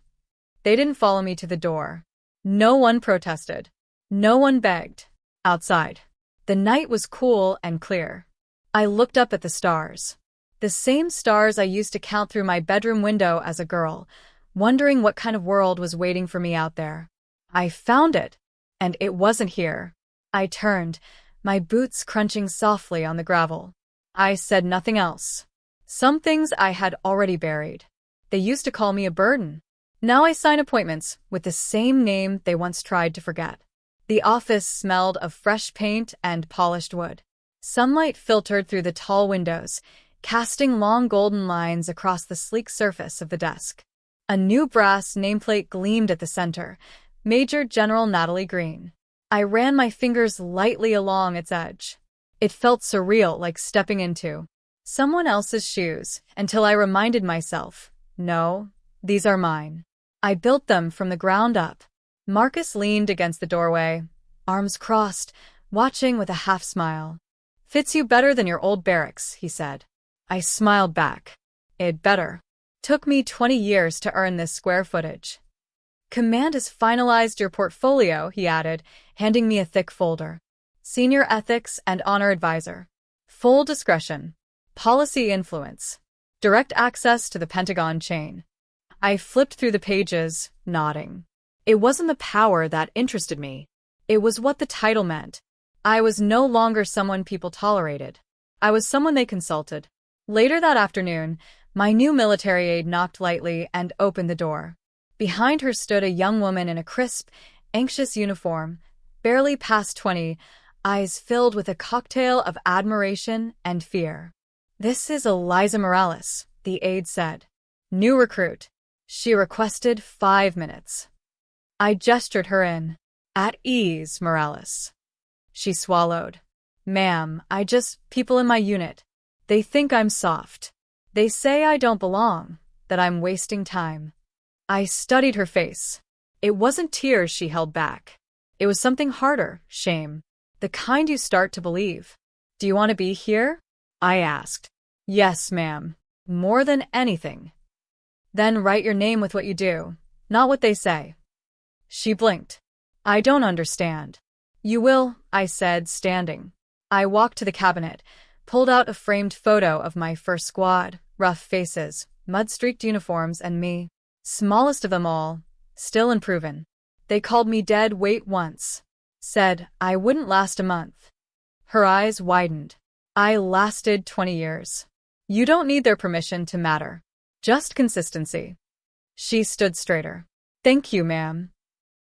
They didn't follow me to the door. No one protested. No one begged. Outside, the night was cool and clear. I looked up at the stars. The same stars I used to count through my bedroom window as a girl, wondering what kind of world was waiting for me out there. I found it, and it wasn't here. I turned, my boots crunching softly on the gravel. I said nothing else. Some things I had already buried. They used to call me a burden. Now I sign appointments with the same name they once tried to forget. The office smelled of fresh paint and polished wood. Sunlight filtered through the tall windows, casting long golden lines across the sleek surface of the desk. A new brass nameplate gleamed at the center, Major General Natalie Green. I ran my fingers lightly along its edge. It felt surreal, like stepping into someone else's shoes, until I reminded myself, no, these are mine. I built them from the ground up. Marcus leaned against the doorway, arms crossed, watching with a half smile. Fits you better than your old barracks, he said. I smiled back. It better. Took me 20 years to earn this square footage. Command has finalized your portfolio, he added, handing me a thick folder. Senior Ethics and Honor Advisor. Full discretion. Policy influence. Direct access to the Pentagon chain. I flipped through the pages, nodding. It wasn't the power that interested me. It was what the title meant. I was no longer someone people tolerated. I was someone they consulted. Later that afternoon, my new military aide knocked lightly and opened the door. Behind her stood a young woman in a crisp, anxious uniform, barely past 20, eyes filled with a cocktail of admiration and fear. This is Eliza Morales, the aide said. New recruit. She requested 5 minutes. I gestured her in. At ease, Morales. She swallowed. Ma'am, people in my unit. They think I'm soft. They say I don't belong, that I'm wasting time. I studied her face. It wasn't tears she held back. It was something harder, shame. The kind you start to believe. Do you want to be here? I asked. Yes, ma'am. More than anything. Then write your name with what you do, not what they say. She blinked. I don't understand. You will, I said, standing. I walked to the cabinet, pulled out a framed photo of my first squad, rough faces, mud-streaked uniforms, and me. Smallest of them all, still unproven. They called me dead weight once. Said I wouldn't last a month. Her eyes widened. I lasted 20 years. You don't need their permission to matter. Just consistency. She stood straighter. Thank you, ma'am.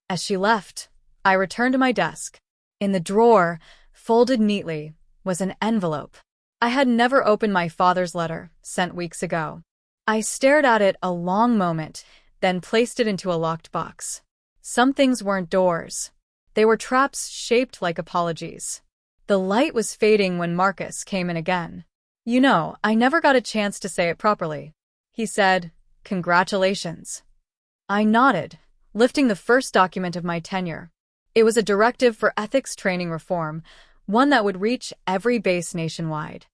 As she left, I returned to my desk. In the drawer, folded neatly, was an envelope. I had never opened my father's letter, sent weeks ago. I stared at it a long moment, then placed it into a locked box. Some things weren't doors. They were traps shaped like apologies. The light was fading when Marcus came in again. "You know, I never got a chance to say it properly," he said. "Congratulations." I nodded, lifting the first document of my tenure. It was a directive for ethics training reform, one that would reach every base nationwide.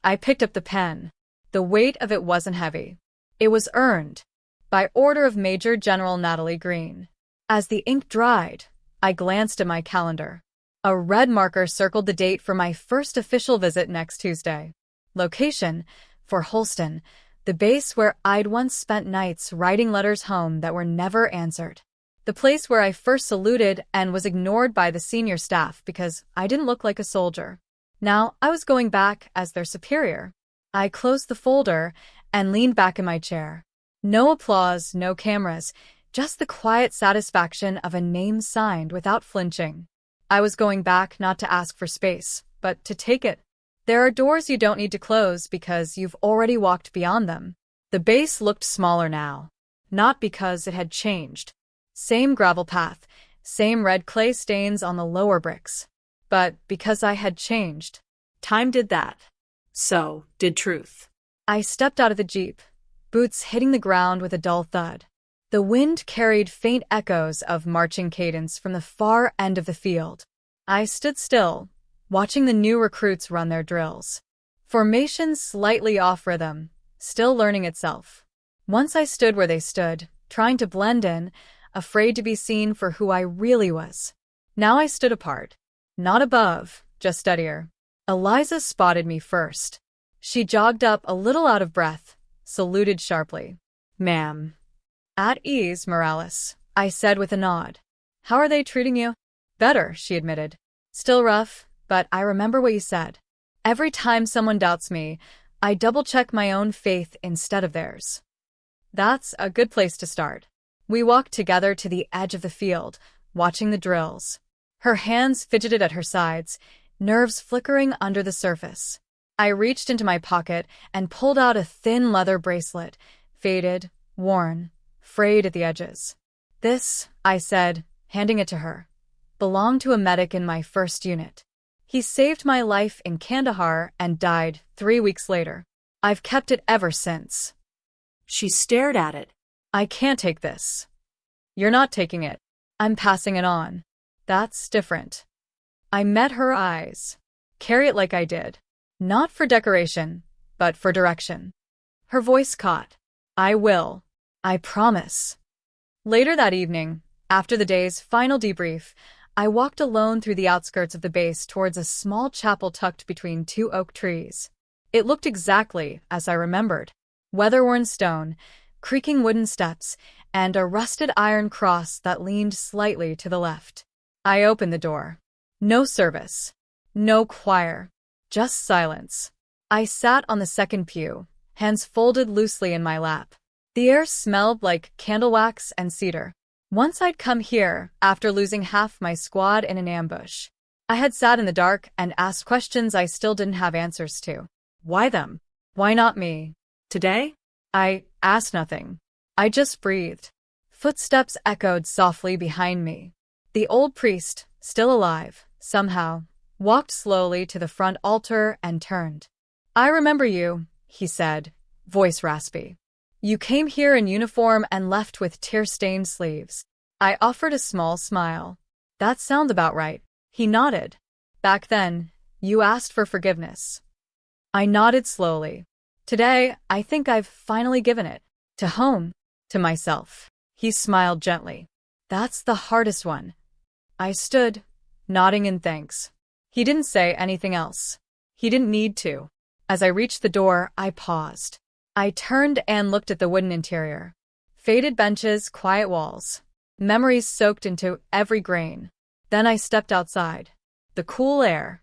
I picked up the pen. The weight of it wasn't heavy. It was earned, by order of Major General Natalie Green. As the ink dried, I glanced at my calendar. A red marker circled the date for my first official visit next Tuesday. Location: for Holston, the base where I'd once spent nights writing letters home that were never answered. The place where I first saluted and was ignored by the senior staff because I didn't look like a soldier. Now I was going back as their superior. I closed the folder and leaned back in my chair. No applause, no cameras, just the quiet satisfaction of a name signed without flinching. I was going back not to ask for space, but to take it. There are doors you don't need to close because you've already walked beyond them. The base looked smaller now, not because it had changed. Same gravel path, same red clay stains on the lower bricks. But because I had changed. Time did that. So did truth. I stepped out of the Jeep, boots hitting the ground with a dull thud. The wind carried faint echoes of marching cadence from the far end of the field. I stood still, watching the new recruits run their drills. Formation slightly off rhythm, still learning itself. Once I stood where they stood, trying to blend in, afraid to be seen for who I really was. Now I stood apart. Not above, just steadier. Eliza spotted me first. She jogged up a little out of breath, saluted sharply. "Ma'am." "At ease, Morales," I said with a nod. "How are they treating you?" "Better," she admitted. "Still rough, but I remember what you said. Every time someone doubts me, I double-check my own faith instead of theirs." That's a good place to start. We walked together to the edge of the field, watching the drills. Her hands fidgeted at her sides, nerves flickering under the surface. I reached into my pocket and pulled out a thin leather bracelet, faded, worn, frayed at the edges. "This," I said, handing it to her, "belonged to a medic in my first unit. He saved my life in Kandahar and died 3 weeks later. I've kept it ever since." She stared at it. "I can't take this." "You're not taking it. I'm passing it on." "That's different." I met her eyes. "Carry it like I did. Not for decoration, but for direction." Her voice caught. "I will. I promise." Later that evening, after the day's final debrief, I walked alone through the outskirts of the base towards a small chapel tucked between 2 oak trees. It looked exactly as I remembered. Weather-worn stone, creaking wooden steps, and a rusted iron cross that leaned slightly to the left. I opened the door. No service. No choir. Just silence. I sat on the second pew, hands folded loosely in my lap. The air smelled like candle wax and cedar. Once I'd come here after losing half my squad in an ambush. I had sat in the dark and asked questions I still didn't have answers to. Why them? Why not me? Today? I asked nothing. I just breathed. Footsteps echoed softly behind me. The old priest, still alive, somehow, walked slowly to the front altar and turned. "I remember you," he said, voice raspy. "You came here in uniform and left with tear-stained sleeves." I offered a small smile. "That sounds about right." He nodded. "Back then, you asked for forgiveness." I nodded slowly. "Today, I think I've finally given it. To home. To myself." He smiled gently. "That's the hardest one." I stood, nodding in thanks. He didn't say anything else. He didn't need to. As I reached the door, I paused. I turned and looked at the wooden interior. Faded benches, quiet walls. Memories soaked into every grain. Then I stepped outside. The cool air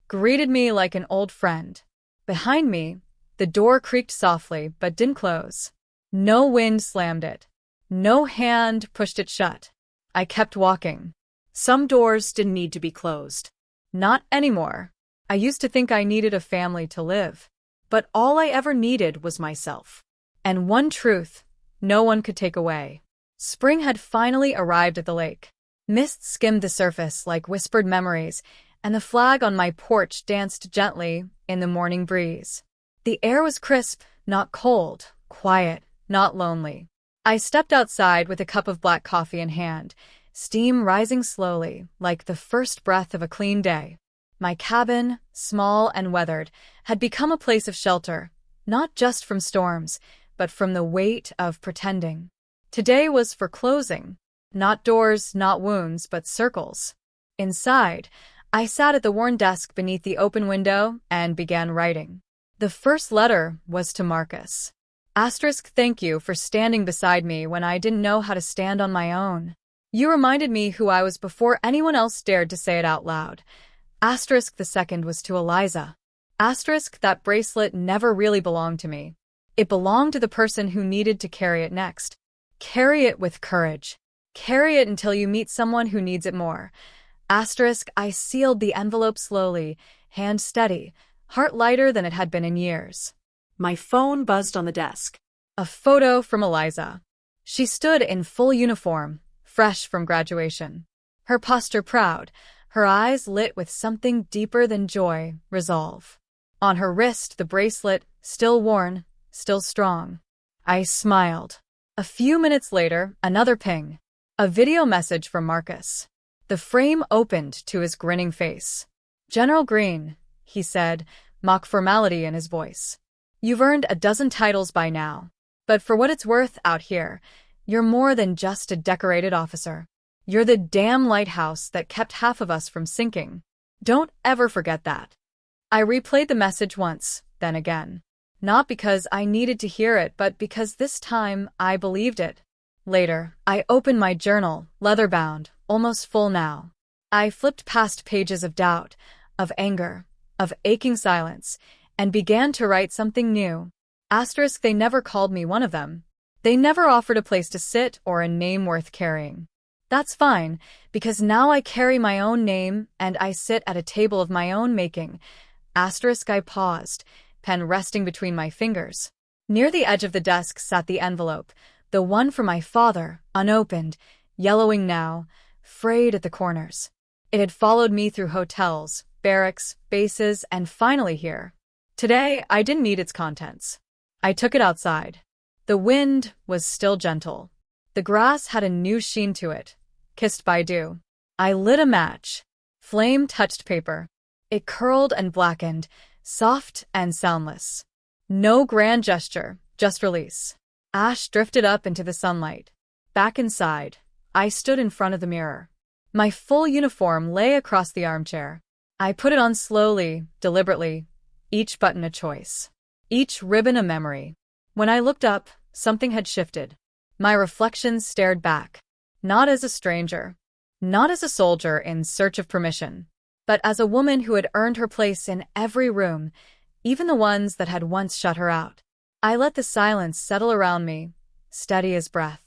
greeted me like an old friend. Behind me, the door creaked softly but didn't close. No wind slammed it. No hand pushed it shut. I kept walking. Some doors didn't need to be closed. Not anymore. I used to think I needed a family to live. But all I ever needed was myself. And one truth, no one could take away. Spring had finally arrived at the lake. Mist skimmed the surface like whispered memories, and the flag on my porch danced gently in the morning breeze. The air was crisp, not cold, quiet, not lonely. I stepped outside with a cup of black coffee in hand, steam rising slowly, like the first breath of a clean day. My cabin, small and weathered, had become a place of shelter, not just from storms, but from the weight of pretending. Today was for closing. Not doors, not wounds, but circles. Inside, I sat at the worn desk beneath the open window and began writing. The first letter was to Marcus. Thank you for standing beside me when I didn't know how to stand on my own. You reminded me who I was before anyone else dared to say it out loud. The second was to Eliza. That bracelet never really belonged to me. It belonged to the person who needed to carry it next. Carry it with courage. Carry it until you meet someone who needs it more. I sealed the envelope slowly, hand steady, heart lighter than it had been in years. My phone buzzed on the desk. A photo from Eliza. She stood in full uniform, fresh from graduation. Her posture proud, her eyes lit with something deeper than joy, resolve. On her wrist, the bracelet, still worn, still strong. I smiled. A few minutes later, another ping. A video message from Marcus. The frame opened to his grinning face. General Green, he said, mock formality in his voice. You've earned a dozen titles by now. But for what it's worth out here, you're more than just a decorated officer. You're the damn lighthouse that kept half of us from sinking. Don't ever forget that. I replayed the message once, then again. Not because I needed to hear it, but because this time I believed it. Later, I opened my journal, leather-bound, almost full now. I flipped past pages of doubt, of anger, of aching silence, and began to write something new. They never called me one of them. They never offered a place to sit or a name worth carrying. That's fine, because now I carry my own name and I sit at a table of my own making. I paused, pen resting between my fingers. Near the edge of the desk sat the envelope, the one for my father, unopened, yellowing now, frayed at the corners. It had followed me through hotels, barracks, bases, and finally here. Today, I didn't need its contents. I took it outside. The wind was still gentle. The grass had a new sheen to it, kissed by dew. I lit a match. Flame touched paper. It curled and blackened, soft and soundless. No grand gesture, just release. Ash drifted up into the sunlight. Back inside, I stood in front of the mirror. My full uniform lay across the armchair. I put it on slowly, deliberately, each button a choice, each ribbon a memory. When I looked up, something had shifted. My reflections stared back, not as a stranger, not as a soldier in search of permission, but as a woman who had earned her place in every room, even the ones that had once shut her out. I let the silence settle around me, steady as breath.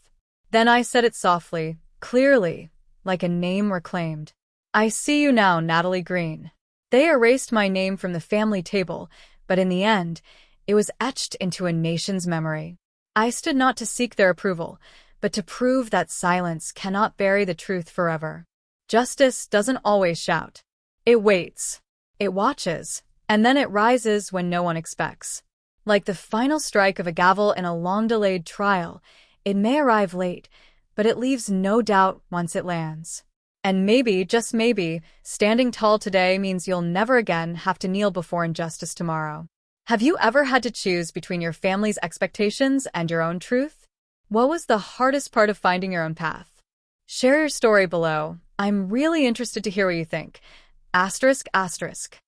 Then I said it softly, clearly, like a name reclaimed. I see you now, Natalie Green. They erased my name from the family table, but in the end, it was etched into a nation's memory. I stood not to seek their approval, but to prove that silence cannot bury the truth forever. Justice doesn't always shout. It waits. It watches. And then it rises when no one expects. Like the final strike of a gavel in a long-delayed trial, it may arrive late, but it leaves no doubt once it lands. And maybe, just maybe, standing tall today means you'll never again have to kneel before injustice tomorrow. Have you ever had to choose between your family's expectations and your own truth? What was the hardest part of finding your own path? Share your story below. I'm really interested to hear what you think. ***.